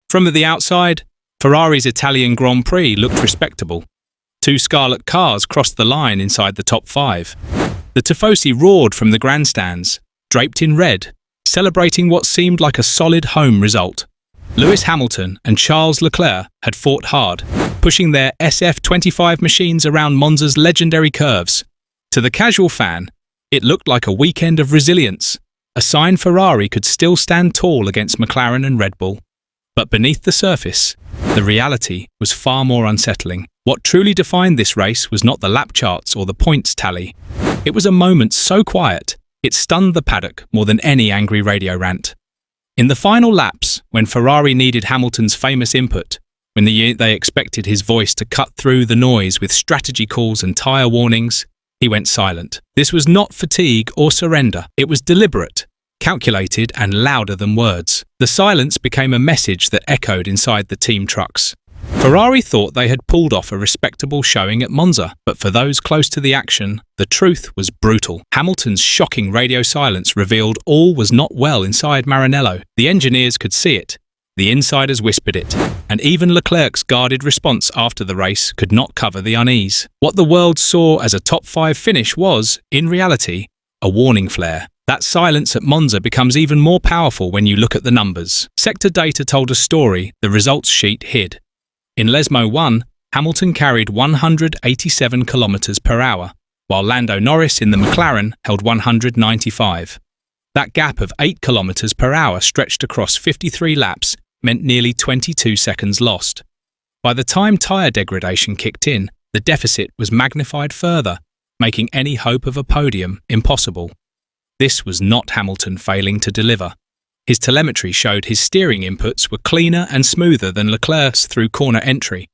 From the outside, Ferrari's Italian Grand Prix looked respectable. 2 scarlet cars crossed the line inside the top 5. The Tifosi roared from the grandstands, draped in red, celebrating what seemed like a solid home result. Lewis Hamilton and Charles Leclerc had fought hard, pushing their SF25 machines around Monza's legendary curves. To the casual fan, it looked like a weekend of resilience, a sign Ferrari could still stand tall against McLaren and Red Bull. But beneath the surface, the reality was far more unsettling. What truly defined this race was not the lap charts or the points tally. It was a moment so quiet, it stunned the paddock more than any angry radio rant. In the final laps, when Ferrari needed Hamilton's famous input, when they expected his voice to cut through the noise with strategy calls and tyre warnings, he went silent. This was not fatigue or surrender. It was deliberate, calculated and louder than words. The silence became a message that echoed inside the team trucks. Ferrari thought they had pulled off a respectable showing at Monza, but for those close to the action, the truth was brutal. Hamilton's shocking radio silence revealed all was not well inside Maranello. The engineers could see it, the insiders whispered it, and even Leclerc's guarded response after the race could not cover the unease. What the world saw as a top 5 finish was, in reality, a warning flare. That silence at Monza becomes even more powerful when you look at the numbers. Sector data told a story the results sheet hid. In Lesmo 1, Hamilton carried 187 km per hour, while Lando Norris in the McLaren held 195. That gap of 8 km per hour stretched across 53 laps meant nearly 22 seconds lost. By the time tyre degradation kicked in, the deficit was magnified further, making any hope of a podium impossible. This was not Hamilton failing to deliver. His telemetry showed his steering inputs were cleaner and smoother than Leclerc's through corner entry.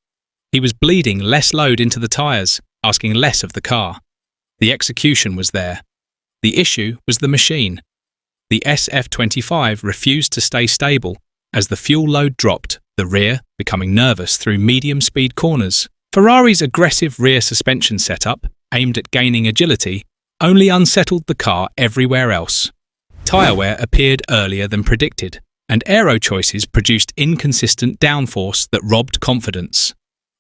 He was bleeding less load into the tyres, asking less of the car. The execution was there. The issue was the machine. The SF25 refused to stay stable. As the fuel load dropped, the rear, becoming nervous through medium-speed corners. Ferrari's aggressive rear suspension setup, aimed at gaining agility, only unsettled the car everywhere else. Tyre wear appeared earlier than predicted, and aero choices produced inconsistent downforce that robbed confidence.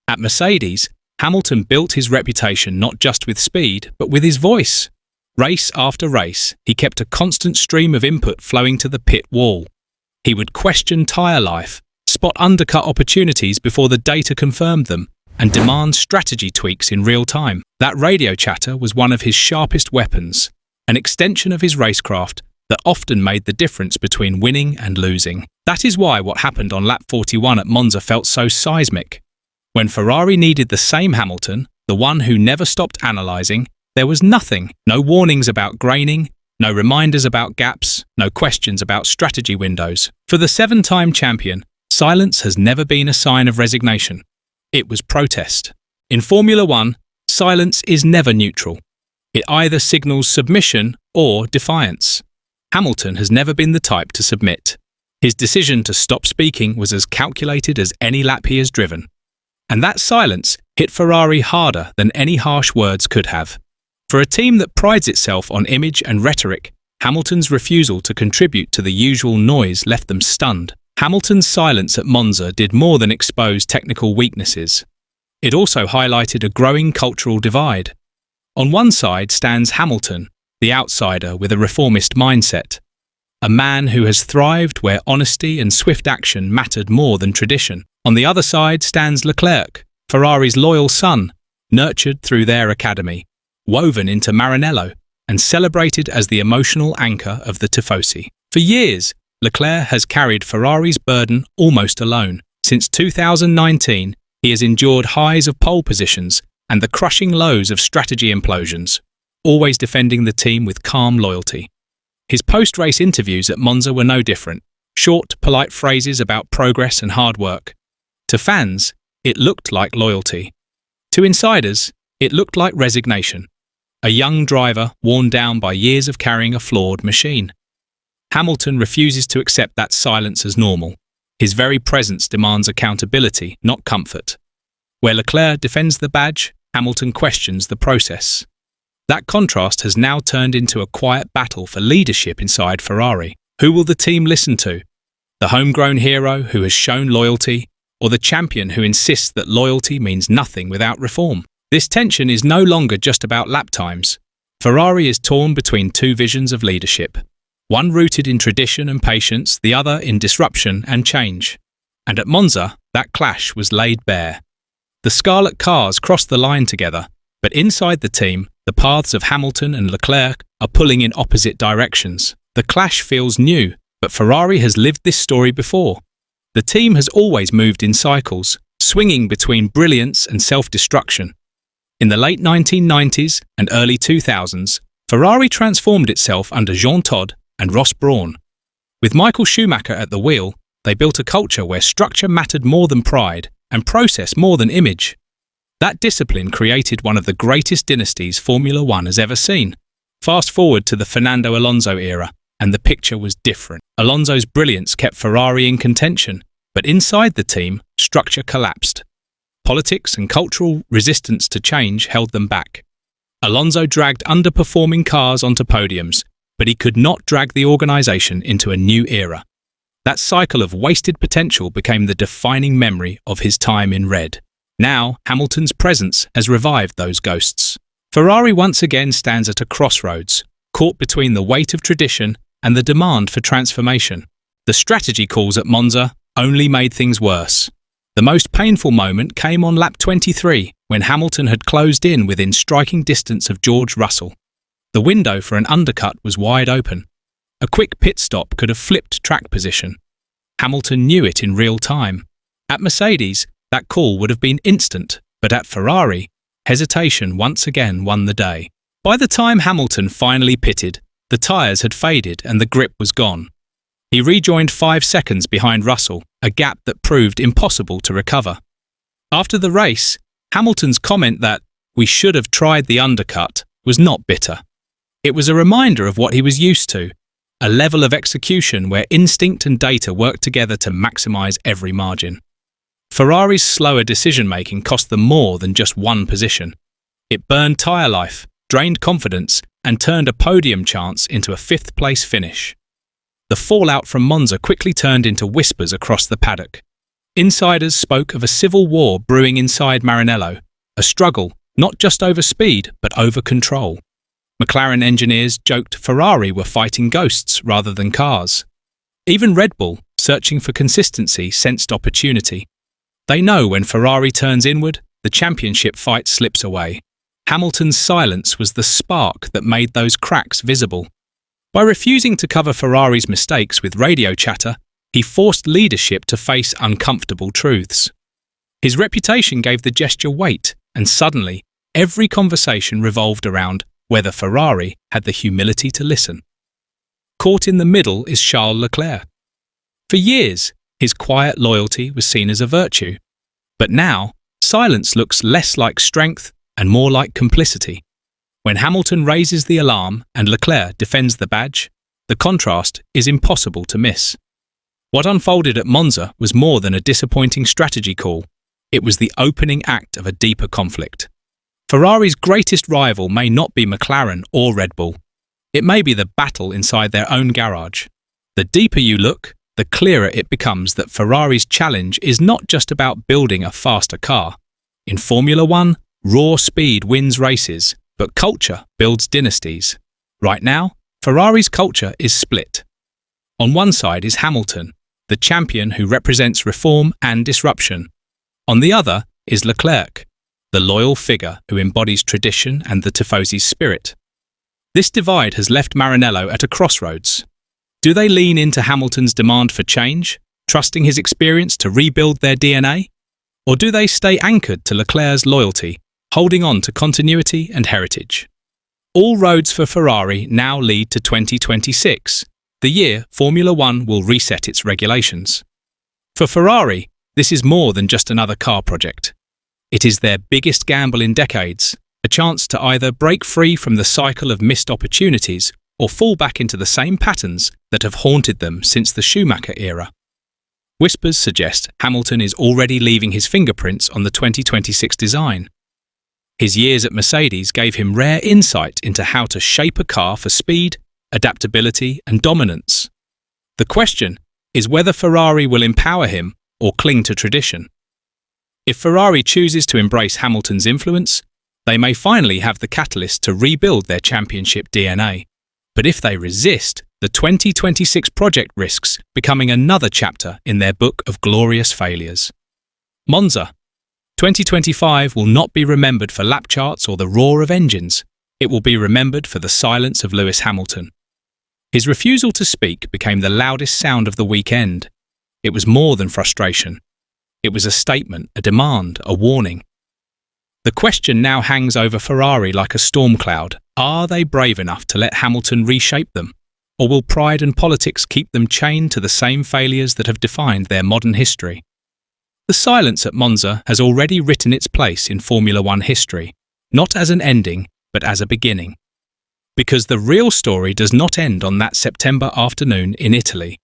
At Mercedes, Hamilton built his reputation not just with speed, but with his voice. Race after race, he kept a constant stream of input flowing to the pit wall. He would question tyre life, spot undercut opportunities before the data confirmed them, and demand strategy tweaks in real time. That radio chatter was one of his sharpest weapons, an extension of his racecraft that often made the difference between winning and losing. That is why what happened on lap 41 at Monza felt so seismic. When Ferrari needed the same Hamilton, the one who never stopped analysing, there was nothing. No warnings about graining, no reminders about gaps, no questions about strategy windows. For the 7-time champion, silence has never been a sign of resignation. It was protest. In Formula 1, silence is never neutral. It either signals submission or defiance. Hamilton has never been the type to submit. His decision to stop speaking was as calculated as any lap he has driven. And that silence hit Ferrari harder than any harsh words could have. For a team that prides itself on image and rhetoric, Hamilton's refusal to contribute to the usual noise left them stunned. Hamilton's silence at Monza did more than expose technical weaknesses. It also highlighted a growing cultural divide. On one side stands Hamilton, the outsider with a reformist mindset, a man who has thrived where honesty and swift action mattered more than tradition. On the other side stands Leclerc, Ferrari's loyal son, nurtured through their academy, woven into Maranello, and celebrated as the emotional anchor of the Tifosi. For years, Leclerc has carried Ferrari's burden almost alone. Since 2019, he has endured highs of pole positions and the crushing lows of strategy implosions, always defending the team with calm loyalty. His post-race interviews at Monza were no different, short, polite phrases about progress and hard work. To fans, it looked like loyalty. To insiders, it looked like resignation. A young driver worn down by years of carrying a flawed machine. Hamilton refuses to accept that silence as normal. His very presence demands accountability, not comfort. Where Leclerc defends the badge, Hamilton questions the process. That contrast has now turned into a quiet battle for leadership inside Ferrari. Who will the team listen to? The homegrown hero who has shown loyalty, or the champion who insists that loyalty means nothing without reform. This tension is no longer just about lap times. Ferrari is torn between two visions of leadership, one rooted in tradition and patience, the other in disruption and change. And at Monza, that clash was laid bare. The scarlet cars crossed the line together, but inside the team, the paths of Hamilton and Leclerc are pulling in opposite directions. The clash feels new, but Ferrari has lived this story before. The team has always moved in cycles, swinging between brilliance and self-destruction. In the late 1990s and early 2000s, Ferrari transformed itself under Jean Todt and Ross Brawn. With Michael Schumacher at the wheel, they built a culture where structure mattered more than pride and process more than image. That discipline created one of the greatest dynasties Formula One has ever seen. Fast forward to the Fernando Alonso era, and the picture was different. Alonso's brilliance kept Ferrari in contention, but inside the team, structure collapsed. Politics and cultural resistance to change held them back. Alonso dragged underperforming cars onto podiums, but he could not drag the organization into a new era. That cycle of wasted potential became the defining memory of his time in red. Now, Hamilton's presence has revived those ghosts. Ferrari once again stands at a crossroads, caught between the weight of tradition and the demand for transformation. The strategy calls at Monza only made things worse. The most painful moment came on lap 23, when Hamilton had closed in within striking distance of George Russell. The window for an undercut was wide open. A quick pit stop could have flipped track position. Hamilton knew it in real time. At Mercedes, that call would have been instant, but at Ferrari, hesitation once again won the day. By the time Hamilton finally pitted, the tyres had faded and the grip was gone. He rejoined 5 seconds behind Russell, a gap that proved impossible to recover. After the race, Hamilton's comment that "we should have tried the undercut" was not bitter. It was a reminder of what he was used to, a level of execution where instinct and data worked together to maximize every margin. Ferrari's slower decision-making cost them more than just one position. It burned tyre life, drained confidence, and turned a podium chance into a 5th-place finish. The fallout from Monza quickly turned into whispers across the paddock. Insiders spoke of a civil war brewing inside Maranello, a struggle not just over speed but over control. McLaren engineers joked Ferrari were fighting ghosts rather than cars. Even Red Bull, searching for consistency, sensed opportunity. They know when Ferrari turns inward, the championship fight slips away. Hamilton's silence was the spark that made those cracks visible. By refusing to cover Ferrari's mistakes with radio chatter, he forced leadership to face uncomfortable truths. His reputation gave the gesture weight, and suddenly, every conversation revolved around whether Ferrari had the humility to listen. Caught in the middle is Charles Leclerc. For years, his quiet loyalty was seen as a virtue. But now, silence looks less like strength and more like complicity. When Hamilton raises the alarm and Leclerc defends the badge, the contrast is impossible to miss. What unfolded at Monza was more than a disappointing strategy call. It was the opening act of a deeper conflict. Ferrari's greatest rival may not be McLaren or Red Bull. It may be the battle inside their own garage. The deeper you look, the clearer it becomes that Ferrari's challenge is not just about building a faster car. In Formula One, raw speed wins races, but culture builds dynasties. Right now, Ferrari's culture is split. On one side is Hamilton, the champion who represents reform and disruption. On the other is Leclerc, the loyal figure who embodies tradition and the Tifosi's spirit. This divide has left Maranello at a crossroads. Do they lean into Hamilton's demand for change, trusting his experience to rebuild their DNA? Or do they stay anchored to Leclerc's loyalty, holding on to continuity and heritage? All roads for Ferrari now lead to 2026, the year Formula One will reset its regulations. For Ferrari, this is more than just another car project. It is their biggest gamble in decades, a chance to either break free from the cycle of missed opportunities or fall back into the same patterns that have haunted them since the Schumacher era. Whispers suggest Hamilton is already leaving his fingerprints on the 2026 design. His years at Mercedes gave him rare insight into how to shape a car for speed, adaptability, and dominance. The question is whether Ferrari will empower him or cling to tradition. If Ferrari chooses to embrace Hamilton's influence, they may finally have the catalyst to rebuild their championship DNA. But if they resist, the 2026 project risks becoming another chapter in their book of glorious failures. Monza 2025 will not be remembered for lap charts or the roar of engines. It will be remembered for the silence of Lewis Hamilton. His refusal to speak became the loudest sound of the weekend. It was more than frustration. It was a statement, a demand, a warning. The question now hangs over Ferrari like a storm cloud. Are they brave enough to let Hamilton reshape them? Or will pride and politics keep them chained to the same failures that have defined their modern history? The silence at Monza has already written its place in Formula One history, not as an ending, but as a beginning. Because the real story does not end on that September afternoon in Italy.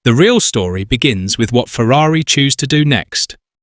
The real story begins with what Ferrari choose to do next.